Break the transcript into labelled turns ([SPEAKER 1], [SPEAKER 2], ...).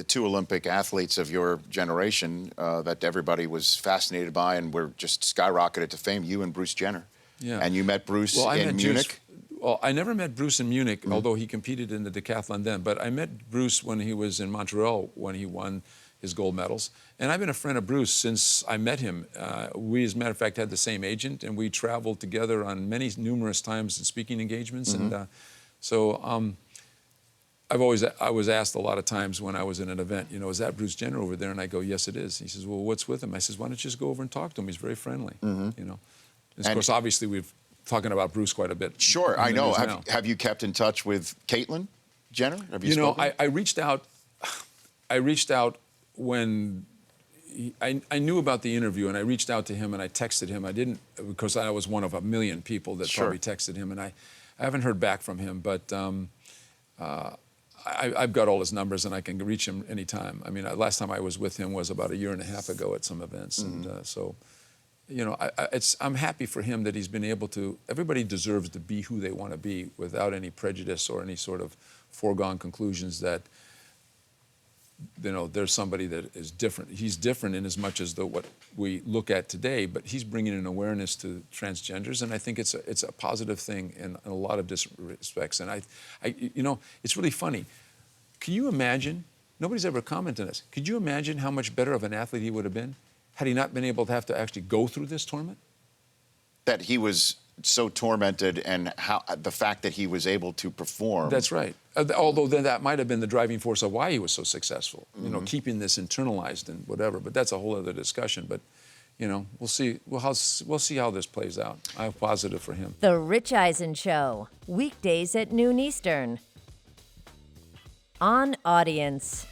[SPEAKER 1] the two Olympic athletes of your generation that everybody was fascinated by and were just skyrocketed to fame, you and Bruce Jenner.
[SPEAKER 2] Yeah.
[SPEAKER 1] And you met Bruce in Munich?
[SPEAKER 2] Well, I never met Bruce in Munich, although he competed in the decathlon then. But I met Bruce when he was in Montreal, when he won his gold medals. And I've been a friend of Bruce since I met him. We, as a matter of fact, had the same agent, and we traveled together on numerous times in speaking engagements. And I was asked a lot of times when I was in an event, you know, is that Bruce Jenner over there? And I go, yes, it is. He says, well, what's with him? I says, why don't you just go over and talk to him? He's very friendly, you know. And of course, obviously, we've talking about Bruce quite a bit.
[SPEAKER 1] Sure, I know. Have you kept in touch with Caitlyn Jenner? Have you spoken?
[SPEAKER 2] I reached out. I reached out when I knew about the interview, and I reached out to him and I texted him. I didn't, because I was one of a million people that probably texted him, and I haven't heard back from him. But I've got all his numbers, and I can reach him anytime. I mean, last time I was with him was about a year and a half ago at some events, and so. You know, I'm happy for him that he's been able to. Everybody deserves to be who they want to be without any prejudice or any sort of foregone conclusions that, you know, there's somebody that is different. He's different in as much as what we look at today, but he's bringing an awareness to transgenders, and I think it's a positive thing in a lot of respects. And you know, it's really funny. Can you imagine? Nobody's ever commented on this. Could you imagine how much better of an athlete he would have been had he not been able to have to actually go through this tournament?
[SPEAKER 1] That he was so tormented, and the fact that he was able to perform.
[SPEAKER 2] That's right. Although then that might have been the driving force of why he was so successful, you know, keeping this internalized and whatever. But that's a whole other discussion. But, you know, we'll see. We'll see how this plays out. I'm positive for him.
[SPEAKER 3] The Rich Eisen Show, weekdays at noon Eastern. On Audience.